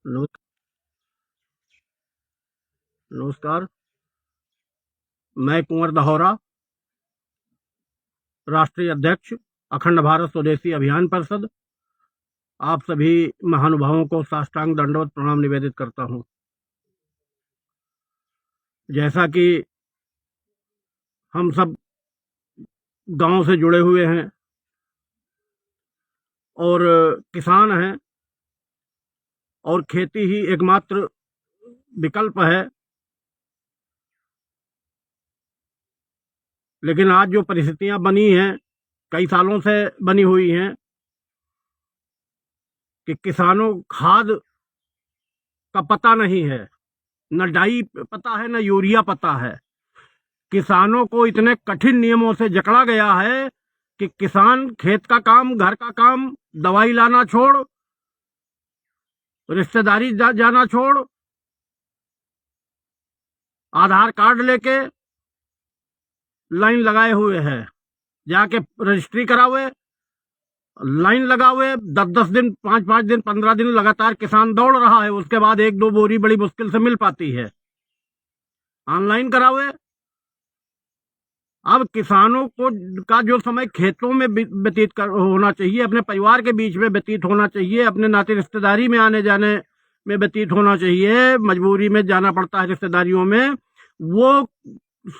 नमस्- नमस्कार। मैं कुंवर दहोरा, राष्ट्रीय अध्यक्ष, अखंड भारत स्वदेशी अभियान परिषद, आप सभी महानुभावों को साष्टांग दंडवत प्रणाम निवेदित करता हूं। जैसा कि हम सब गांव से जुड़े हुए हैं और किसान हैं और खेती ही एकमात्र विकल्प है, लेकिन आज जो परिस्थितियां बनी हैं, कई सालों से बनी हुई हैं कि किसानों खाद का पता नहीं है, न डाई पता है, न यूरिया पता है। किसानों को इतने कठिन नियमों से जकड़ा गया है कि किसान खेत का काम, घर का काम, दवाई लाना छोड़, रिश्तेदारी जाना छोड़, आधार कार्ड लेके लाइन लगाए हुए है, जाके रजिस्ट्री करावे, लाइन लगावे, 10-10 दिन, 5-5 दिन, 15 दिन लगातार किसान दौड़ रहा है। उसके बाद 1-2 बोरी बड़ी मुश्किल से मिल पाती है। ऑनलाइन करावे। अब किसानों को का जो समय खेतों में व्यतीत होना चाहिए, अपने परिवार के बीच में व्यतीत होना चाहिए, अपने नाते रिश्तेदारी में आने जाने में व्यतीत होना चाहिए, मजबूरी में जाना पड़ता है रिश्तेदारियों में, वो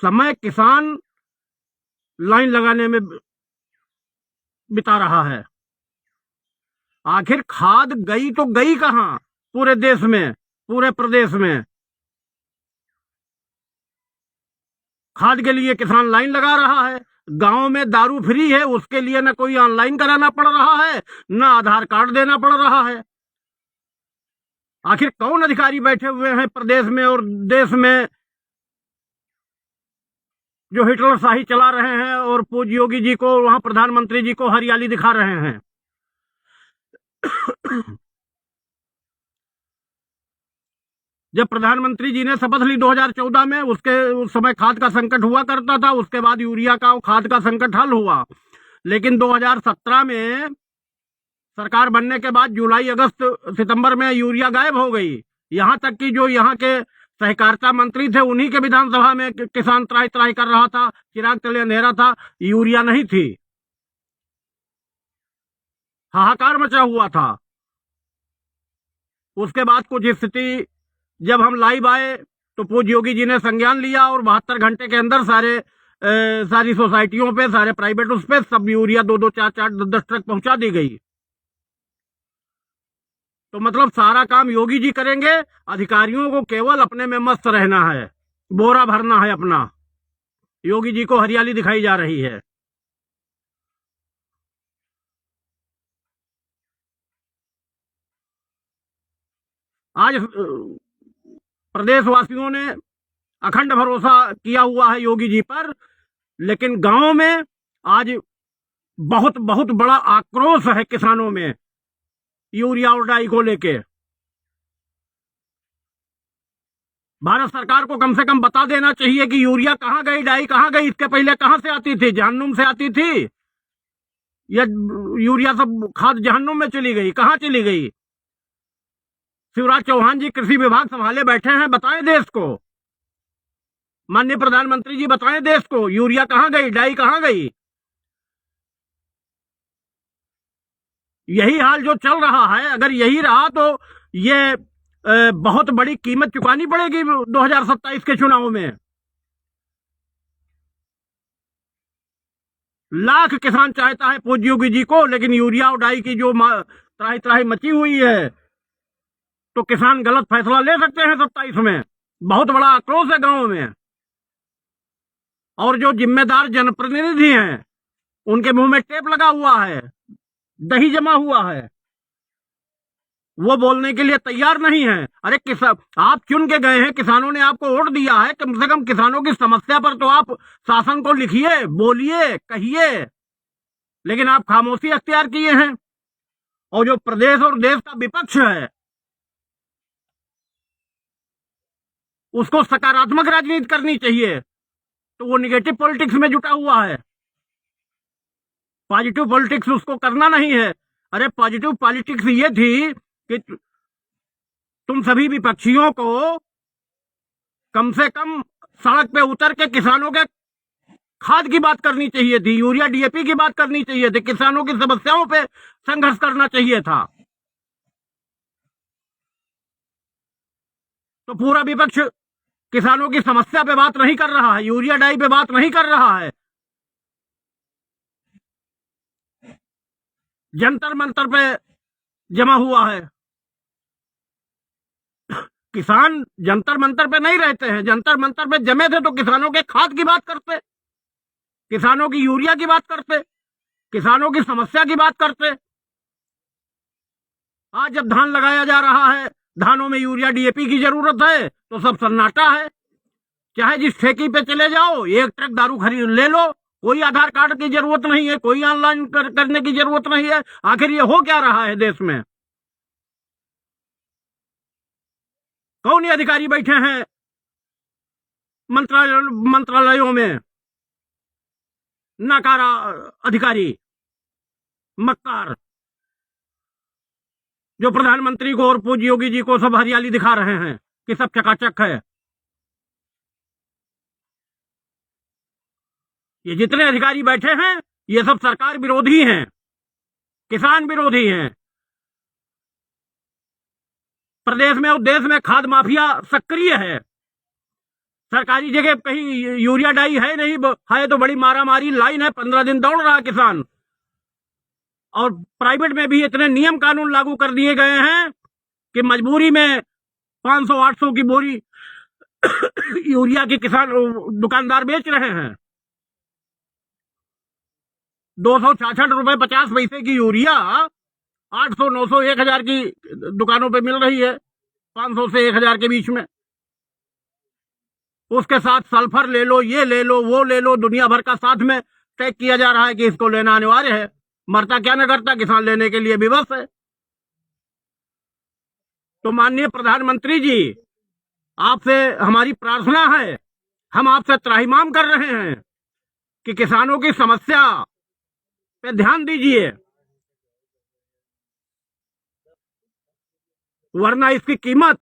समय किसान लाइन लगाने में बिता रहा है। आखिर खाद गई तो गई कहां? पूरे देश में, पूरे प्रदेश में खाद के लिए किसान लाइन लगा रहा है। गांव में दारू फ्री है, उसके लिए न कोई ऑनलाइन कराना पड़ रहा है, न आधार कार्ड देना पड़ रहा है। आखिर कौन अधिकारी बैठे हुए हैं प्रदेश में और देश में जो हिटलर शाही चला रहे हैं और पूज्य योगी जी को, वहां प्रधानमंत्री जी को हरियाली दिखा रहे हैं? जब प्रधानमंत्री जी ने शपथ ली 2014 में, उस समय खाद का संकट हुआ करता था, उसके बाद यूरिया का और खाद का संकट हल हुआ। लेकिन 2017 में सरकार बनने के बाद जुलाई, अगस्त, सितंबर में यूरिया गायब हो गई। यहां तक कि जो यहाँ के सहकारिता मंत्री थे, उन्हीं के विधानसभा में किसान त्राही त्राही कर रहा था, चिराग तले अंधेरा था, यूरिया नहीं थी। हाहाकार मचा हुआ था। उसके बाद कुछ स्थिति जब हम लाइव आए तो पूज्य योगी जी ने संज्ञान लिया और 72 घंटे के अंदर सारी सोसाइटियों पे, सारे प्राइवेट उस पे सब यूरिया 2-2, 4-4, 10-10 ट्रक पहुंचा दी गई। तो मतलब सारा काम योगी जी करेंगे, अधिकारियों को केवल अपने में मस्त रहना है, बोरा भरना है अपना। योगी जी को हरियाली दिखाई जा रही है। आज प्रदेशवासियों ने अखंड भरोसा किया हुआ है योगी जी पर, लेकिन गांव में आज बहुत बहुत बड़ा आक्रोश है किसानों में यूरिया और डाई को लेके। भारत सरकार को कम से कम बता देना चाहिए कि यूरिया कहां गई, डाई कहां गई। इसके पहले कहां से आती थी? जहन्नुम से आती थी, या यूरिया सब खाद जहन्नुम में चली गई? कहां चली गई? शिवराज चौहान जी कृषि विभाग संभाले बैठे हैं, बताएं देश को। माननीय प्रधानमंत्री जी बताएं देश को, यूरिया कहां गई, डाई कहां गई। यही हाल जो चल रहा है, अगर यही रहा तो ये बहुत बड़ी कीमत चुकानी पड़ेगी 2027 के चुनाव में। लाख किसान चाहता है पूज्य योगी जी को, लेकिन यूरिया और डाई की जो त्राही त्राही मची हुई है, तो किसान गलत फैसला ले सकते हैं 27 में। बहुत बड़ा आक्रोश है गांव में। और जो जिम्मेदार जनप्रतिनिधि हैं, उनके मुंह में टेप लगा हुआ है, दही जमा हुआ है, वो बोलने के लिए तैयार नहीं है। अरे किसान, आप चुन के गए हैं, किसानों ने आपको वोट दिया है, कम से कम किसानों की समस्या पर तो आप शासन को लिखिए, बोलिए, कहिए। लेकिन आप खामोशी अख्तियार किए हैं। और जो प्रदेश और देश का विपक्ष है, उसको सकारात्मक राजनीति करनी चाहिए, तो वो निगेटिव पॉलिटिक्स में जुटा हुआ है। पॉजिटिव पॉलिटिक्स उसको करना नहीं है। अरे पॉजिटिव पॉलिटिक्स ये थी कि तुम सभी विपक्षियों को कम से कम सड़क पे उतर के किसानों के खाद की बात करनी चाहिए थी, यूरिया डीएपी की बात करनी चाहिए थी, किसानों की समस्याओं पे संघर्ष करना चाहिए था। तो पूरा विपक्ष किसानों की समस्या पे बात नहीं कर रहा है, यूरिया डाई पे बात नहीं कर रहा है। जंतर मंतर पे जमा हुआ है। किसान जंतर मंतर पे नहीं रहते हैं, जंतर मंतर पे जमे थे तो किसानों के खाद की बात करते, किसानों की यूरिया की बात करते, किसानों की समस्या की बात करते। आज जब धान लगाया जा रहा है, धानों में यूरिया डीएपी की जरूरत है तो सब सन्नाटा है। चाहे जिस ठेकी पे चले जाओ, एक ट्रक दारू खरीद ले लो, कोई आधार कार्ड की जरूरत नहीं है, कोई ऑनलाइन करने की जरूरत नहीं है। आखिर ये हो क्या रहा है देश में? कौन ये अधिकारी बैठे हैं मंत्रालयों में? नाकारा अधिकारी, मक्कार, जो प्रधानमंत्री को और पूज्य योगी जी को सब हरियाली दिखा रहे हैं कि सब चकाचक है। ये जितने अधिकारी बैठे हैं ये सब सरकार विरोधी हैं, किसान विरोधी हैं। प्रदेश में और देश में खाद माफिया सक्रिय है। सरकारी जगह कहीं यूरिया डाई है नहीं, है तो बड़ी मारामारी, लाइन है, 15 दिन दौड़ रहा किसान। और प्राइवेट में भी इतने नियम कानून लागू कर दिए गए हैं कि मजबूरी में 500-800 की बोरी यूरिया के किसान दुकानदार बेच रहे हैं। 266 रुपए 50 पैसे की यूरिया 800, 900, 1000 की दुकानों पे मिल रही है, 500 से 1000 के बीच में। उसके साथ सल्फर ले लो, ये ले लो, वो ले लो, दुनिया भर का साथ में टैग किया जा रहा है कि इसको लेना अनिवार्य है। मरता क्या न करता, किसान लेने के लिए विवश है। तो माननीय प्रधानमंत्री जी, आपसे हमारी प्रार्थना है, हम आपसे त्राहिमाम कर रहे हैं कि किसानों की समस्या पे ध्यान दीजिए, वरना इसकी कीमत